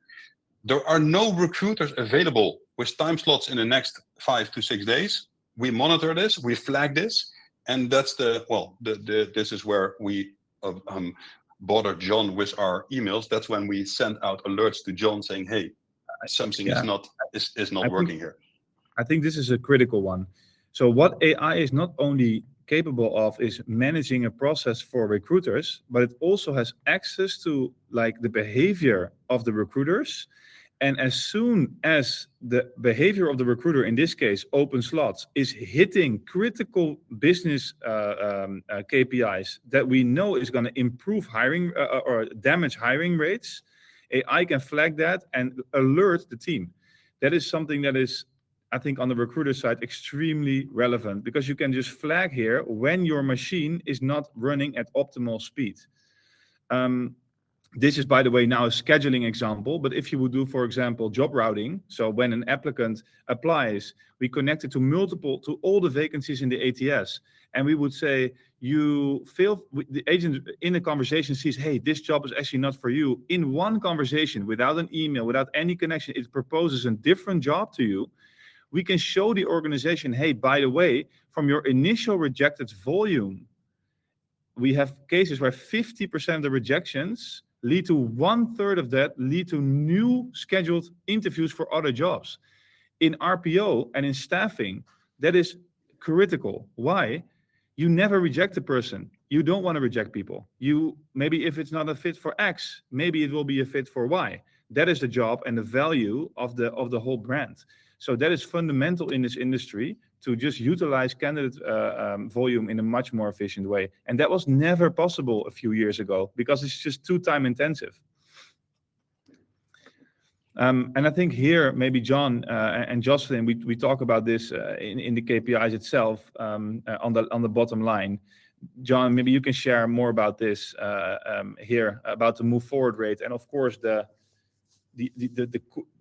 there are no recruiters available with time slots in the next 5 to 6 days. We monitor this, we flag this, and that's this is where we bother John with our emails. That's when we send out alerts to John saying, hey, something is not working here. I think this is a critical one. So what AI is not only capable of is managing a process for recruiters, but it also has access to like the behavior of the recruiters. And as soon as the behavior of the recruiter, in this case, open slots, is hitting critical business KPIs that we know is going to improve hiring or damage hiring rates, AI can flag that and alert the team. That is something that is, I think, on the recruiter side, extremely relevant, because you can just flag here when your machine is not running at optimal speed. This is, by the way, now a scheduling example, but if you would do, for example, job routing, so when an applicant applies, we connect it to all the vacancies in the ATS, and we would say, the agent in a conversation sees, hey, this job is actually not for you. In one conversation, without an email, without any connection, it proposes a different job to you. We can show the organization, hey, by the way, from your initial rejected volume, we have cases where 50% of the rejections lead to 1/3 of that lead to new scheduled interviews for other jobs. In RPO and in staffing, that is critical. Why? You never reject a person. You don't want to reject people. Maybe if it's not a fit for X, maybe it will be a fit for Y. That is the job and the value of the whole brand. So that is fundamental in this industry, to just utilize candidate volume in a much more efficient way. And that was never possible a few years ago because it's just too time intensive. And I think here, maybe John and Jocelyn, we talk about this in the KPIs itself on the bottom line. John, maybe you can share more about this here, about the move forward rate, and of course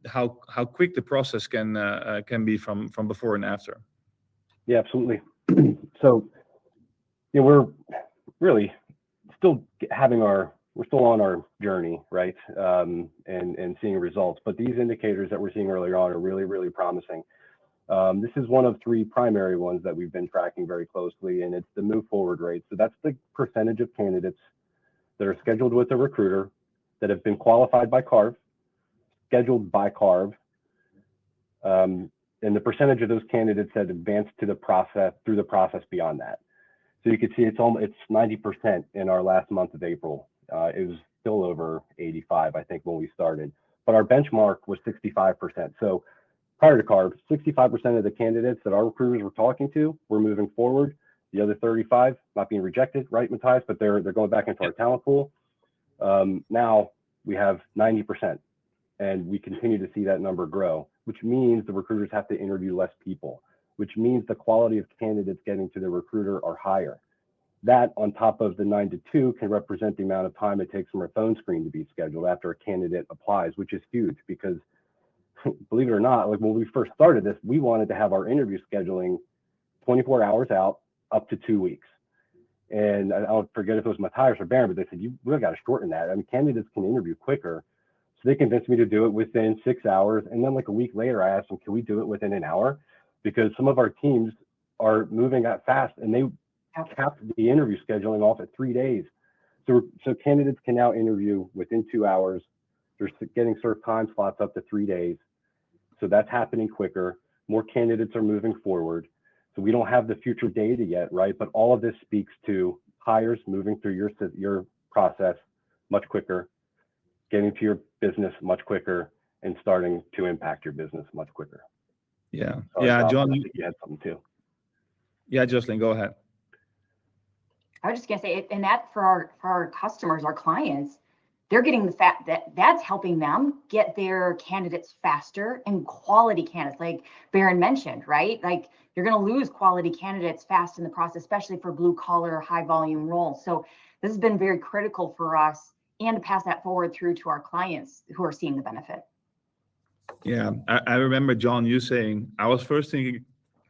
how quick the process can be from before and after. Yeah, absolutely. So, we're really still we're still on our journey, right? And seeing results, but these indicators that we're seeing earlier on are really, really promising. This is one of 3 primary ones that we've been tracking very closely, and it's the move forward rate. So that's the percentage of candidates that are scheduled with a recruiter that have been qualified by Carve, scheduled by Carve, and the percentage of those candidates that advanced through the process beyond that. So you can see it's 90% in our last month of April. It was still over 85, I think, when we started, but our benchmark was 65%. So prior to Carve, 65% of the candidates that our recruiters were talking to were moving forward. The other 35 not being rejected, right, Matthias? But they're going back into our talent pool. Now we have 90%, and we continue to see that number grow, which means the recruiters have to interview less people, which means the quality of candidates getting to the recruiter are higher. That, on top of the 9 to 2, can represent the amount of time it takes from a phone screen to be scheduled after a candidate applies, which is huge because, believe it or not, like when we first started this, we wanted to have our interview scheduling 24 hours out, up to 2 weeks. And I'll forget if it was Matthias or Baron, but they said, you really got to shorten that. I mean, candidates can interview quicker. So they convinced me to do it within 6 hours. And then like a week later, I asked them, can we do it within an hour? Because some of our teams are moving that fast, and they capped the interview scheduling off at 3 days. So candidates can now interview within 2 hours. They're getting served time slots up to 3 days. So that's happening quicker. More candidates are moving forward. So we don't have the future data yet, right? But all of this speaks to hires moving through your process much quicker, getting to your business much quicker, and starting to impact your business much quicker. Yeah. Sorry, Yeah, Rob, John, I think you had something too. Yeah, Jocelyn, go ahead. I was just gonna say, and that for our customers, our clients, they're getting the fact that that's helping them get their candidates faster, and quality candidates, like Baron mentioned, right? Like you're going to lose quality candidates fast in the process, especially for blue collar, high volume roles. So this has been very critical for us, and to pass that forward through to our clients who are seeing the benefit. Yeah, I remember, John, you saying, I was first thinking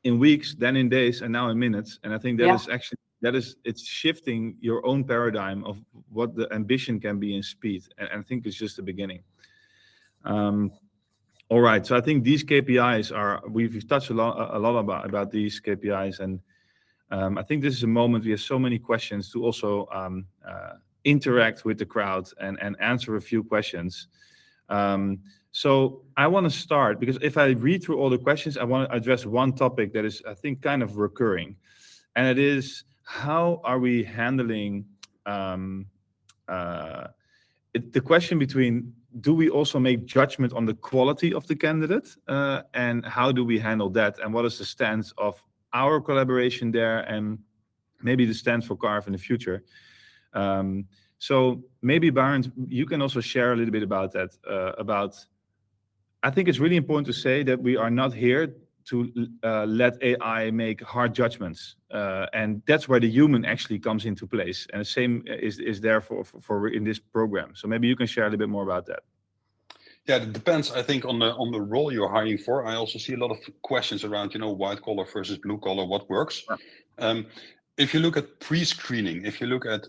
in weeks, then in days, and now in minutes. And I think that is actually, it's shifting your own paradigm of what the ambition can be in speed. And I think it's just the beginning. All right, so I think these KPIs we've touched a lot about these KPIs. And I think this is a moment we have so many questions to also interact with the crowd and answer a few questions. So I want to start, because if I read through all the questions, I want to address one topic that is, I think, kind of recurring. And it is, how are we handling the question between, do we also make judgment on the quality of the candidate? And how do we handle that? And what is the stance of our collaboration there, and maybe the stance for Carve in the future? So maybe, Barend, you can also share a little bit about that. I think it's really important to say that we are not here to let AI make hard judgments, and that's where the human actually comes into place. And the same is there for in this program. So maybe you can share a little bit more about that. Yeah, it depends, I think, on the role you're hiring for. I also see a lot of questions around, white collar versus blue collar, what works. Yeah. If you look at pre-screening, if you look at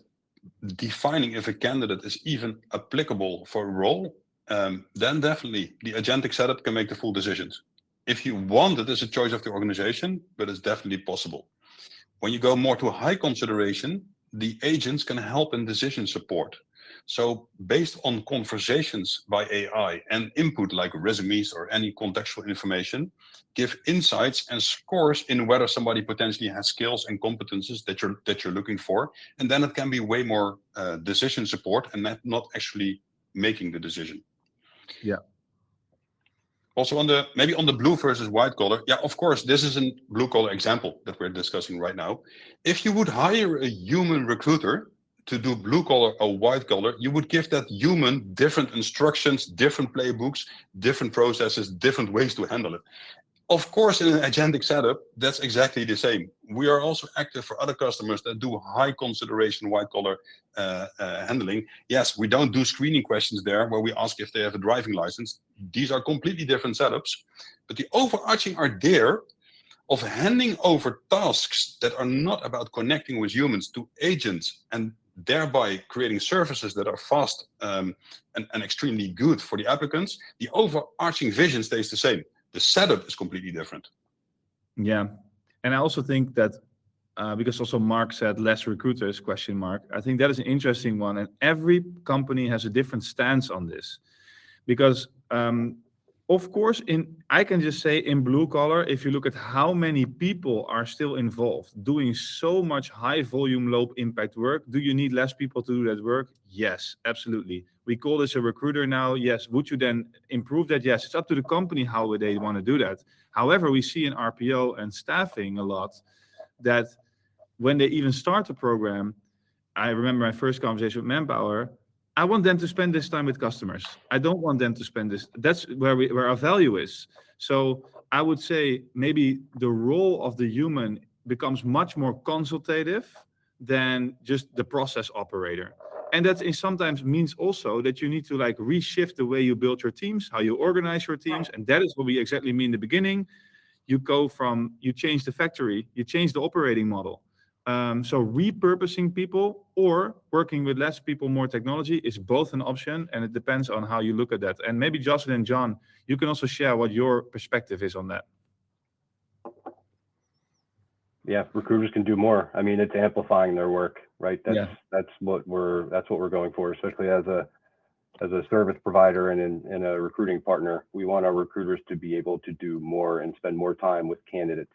defining if a candidate is even applicable for a role, then definitely the agentic setup can make the full decisions. If you want it as a choice of the organization, but it's definitely possible. When you go more to high consideration, the agents can help in decision support. So based on conversations by AI and input like resumes or any contextual information, give insights and scores in whether somebody potentially has skills and competences that you're looking for. And then it can be way more decision support and not actually making the decision. Yeah. Also maybe on the blue versus white collar. Yeah, of course, this is a blue collar example that we're discussing right now. If you would hire a human recruiter to do blue collar or white collar, you would give that human different instructions, different playbooks, different processes, different ways to handle it. Of course, in an agentic setup, that's exactly the same. We are also active for other customers that do high consideration white collar handling. Yes, we don't do screening questions there where we ask if they have a driving license. These are completely different setups, but the overarching idea of handing over tasks that are not about connecting with humans to agents and thereby creating services that are fast and extremely good for the applicants, the overarching vision stays the same. The setup is completely different. Yeah. And I also think that because also Mark said less recruiters, ? I think that is an interesting one. And every company has a different stance on this. Because of course, I can just say in blue collar, if you look at how many people are still involved, doing so much high volume, low impact work, do you need less people to do that work? Yes, absolutely. We call this a recruiter now. Yes. Would you then improve that? Yes. It's up to the company how they want to do that. However, we see in RPO and staffing a lot that when they even start the program, I remember my first conversation with Manpower, I want them to spend this time with customers. I don't want them to spend this. That's where our value is. So I would say maybe the role of the human becomes much more consultative than just the process operator. And that sometimes means also that you need to reshift the way you build your teams, how you organize your teams. And that is what we exactly mean in the beginning. You change the factory, you change the operating model. So repurposing people or working with less people, more technology is both an option, and it depends on how you look at that. And maybe Jocelyn and John, you can also share what your perspective is on that. Yeah, recruiters can do more. I mean, it's amplifying their work, right? That's what we're going for, especially as a service provider and a recruiting partner. We want our recruiters to be able to do more and spend more time with candidates,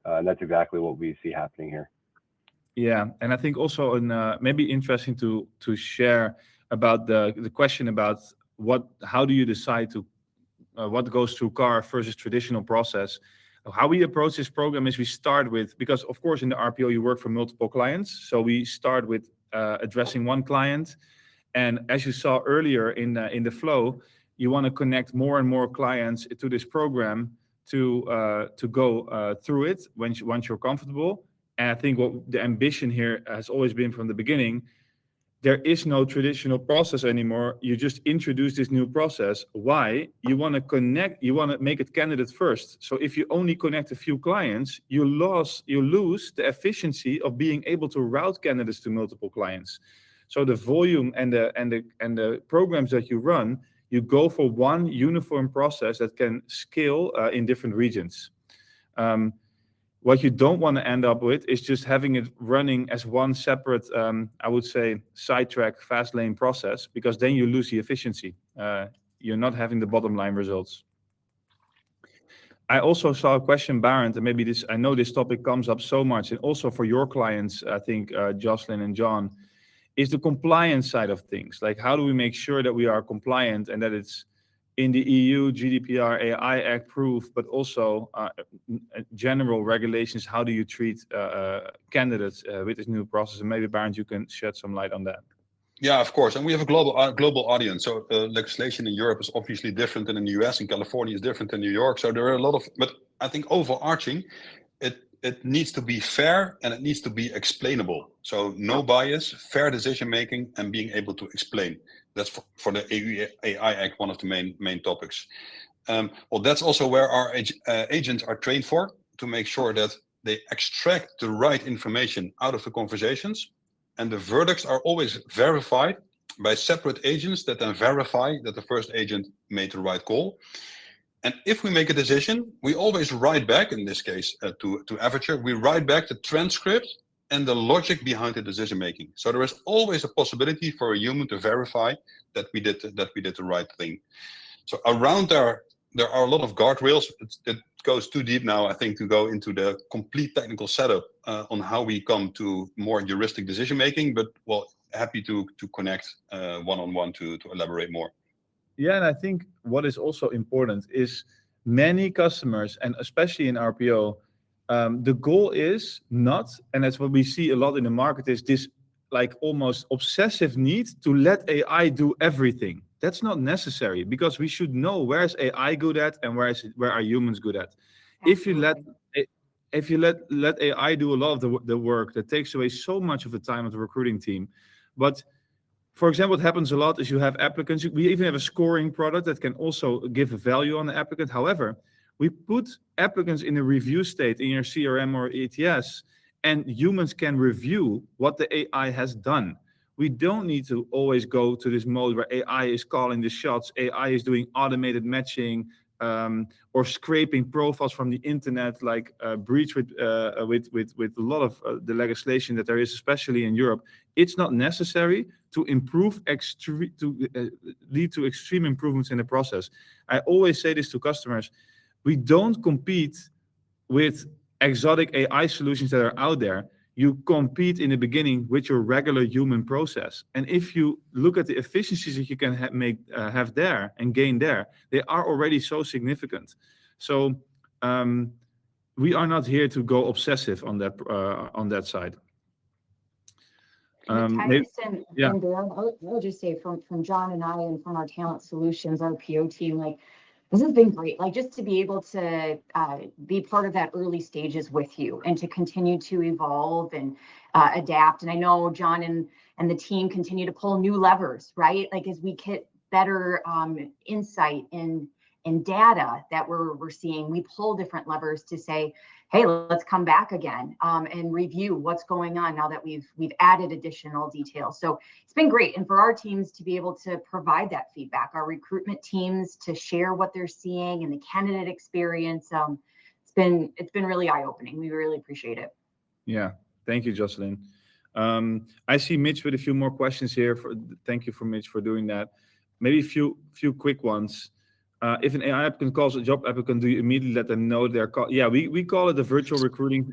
and that's exactly what we see happening here. Yeah, and I think also maybe interesting to share about the question about how do you decide to what goes through Carve versus traditional process. How we approach this program is we start with, because of course in the RPO you work for multiple clients, so we start with addressing one client, and as you saw earlier in the flow, you want to connect more and more clients to this program to go through it once you're comfortable. And I think what the ambition here has always been from the beginning, there is no traditional process anymore. You just introduce this new process. Why? You want to connect, you want to make it candidate first. So if you only connect a few clients, you lose the efficiency of being able to route candidates to multiple clients. So the volume and the programs that you run, you go for one uniform process that can scale in different regions. What you don't want to end up with is just having it running as one separate, I would say, sidetrack, fast lane process, because then you lose the efficiency. you're not having the bottom line results. I also saw a question, Barend, and maybe I know this topic comes up so much, and also for your clients, I think, Jocelyn and John, is the compliance side of things. Like, how do we make sure that we are compliant and that it's in the EU, GDPR, AI Act proof, but also general regulations? How do you treat candidates with this new process? And maybe, Barend, you can shed some light on that. Yeah, of course. And we have a global audience. So legislation in Europe is obviously different than in the US, and California is different than New York. So there are a lot of, but I think overarching, it needs to be fair and it needs to be explainable. So no bias, fair decision making, and being able to explain. That's for the AI Act, one of the main topics. Well, that's also where our agents are trained for, to make sure that they extract the right information out of the conversations. And the verdicts are always verified by separate agents that then verify that the first agent made the right call. And if we make a decision, we always write back, in this case to Avature, we write back the transcript and the logic behind the decision making. So there is always a possibility for a human to verify that we did the right thing. So around there are a lot of guardrails. It goes too deep now, I think, to go into the complete technical setup on how we come to more heuristic decision making. But well, happy to connect one-on-one to elaborate more. Yeah, and I think what is also important is many customers, and especially in RPO, the goal is not, and that's what we see a lot in the market, is this like almost obsessive need to let AI do everything. That's not necessary, because we should know where's AI good at and where are humans good at. Absolutely. If you let AI do a lot of the work, that takes away so much of the time of the recruiting team. But for example, what happens a lot is you have applicants. We even have a scoring product that can also give a value on the applicant. However, we put applicants in a review state in your CRM or ETS, and humans can review what the AI has done. We don't need to always go to this mode where AI is calling the shots, AI is doing automated matching, or scraping profiles from the internet, like breach with a lot of the legislation that there is, especially in Europe. It's not necessary to lead to extreme improvements in the process. I always say this to customers: we don't compete with exotic AI solutions that are out there. You compete in the beginning with your regular human process. And if you look at the efficiencies that you can have there and gain there, they are already so significant. So we are not here to go obsessive on that side. I'll just say from John and I, and from our talent solutions, our PO team, like, this has been great, like, just to be able to be part of that early stages with you and to continue to evolve and adapt. And I know John and the team continue to pull new levers, right? Like, as we get better insight in data that we're seeing, we pull different levers to say, hey, let's come back again and review what's going on now that we've added additional details. So it's been great. And for our teams to be able to provide that feedback, our recruitment teams to share what they're seeing and the candidate experience, it's been really eye-opening. We really appreciate it. Yeah, thank you, Jocelyn. I see Mitch with a few more questions here. Thank you for Mitch for doing that. Maybe a few quick ones. If an AI applicant calls a job applicant, do you immediately let them know they're called? Yeah, we call it a virtual recruiting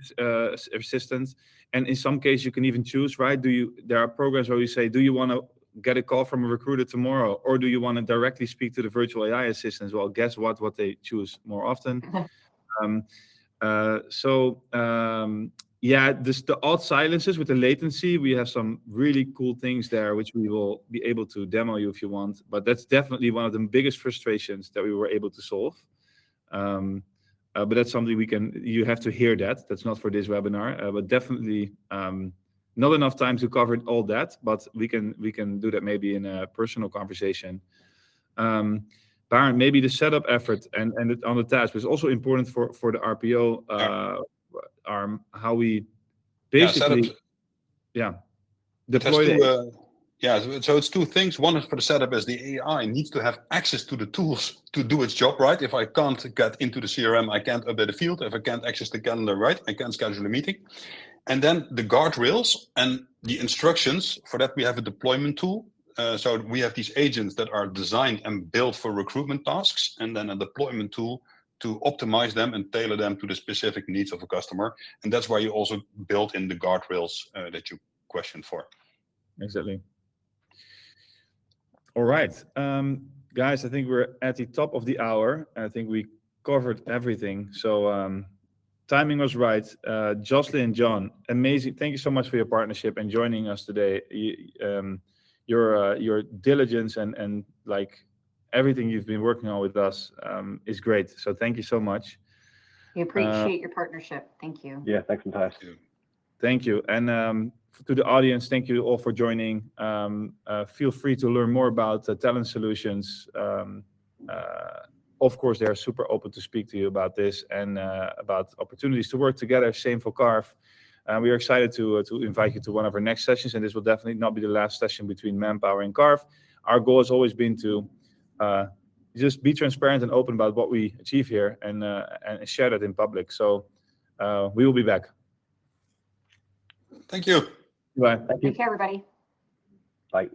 assistant. And in some cases, you can even choose, right? There are programs where we say, do you want to get a call from a recruiter tomorrow? Or do you want to directly speak to the virtual AI assistant? Well, guess what they choose more often. Yeah, the odd silences with the latency, we have some really cool things there, which we will be able to demo you if you want. But that's definitely one of the biggest frustrations that we were able to solve. But that's something you have to hear that. That's not for this webinar, but definitely not enough time to cover all that. But we can do that maybe in a personal conversation. Barend, maybe the setup effort and on the task is also important for the RPO arm, how we basically deploy so it's two things. One is for the setup, as the AI needs to have access to the tools to do its job, right? If I can't get into the CRM, I can't update the field. If I can't access the calendar, right, I can't schedule a meeting. And then the guardrails and the instructions, for that we have a deployment tool. So we have these agents that are designed and built for recruitment tasks, and then a deployment tool to optimize them and tailor them to the specific needs of a customer. And that's why you also build in the guardrails that you questioned for. Exactly. All right, guys, I think we're at the top of the hour. I think we covered everything. So timing was right. Jocelyn and John, amazing. Thank you so much for your partnership and joining us today. Your diligence and like everything you've been working on with us is great. So thank you so much. We appreciate your partnership. Thank you. Yeah, thanks, Matthijs. Thank you. And to the audience, thank you all for joining. Feel free to learn more about Talent Solutions. Of course, they're super open to speak to you about this and about opportunities to work together. Same for Carve. We are excited to invite you to one of our next sessions, and this will definitely not be the last session between Manpower and Carve. Our goal has always been to just be transparent and open about what we achieve here and share that in public. So we will be back. Thank you. Bye. Thank you. Take care, everybody. Bye.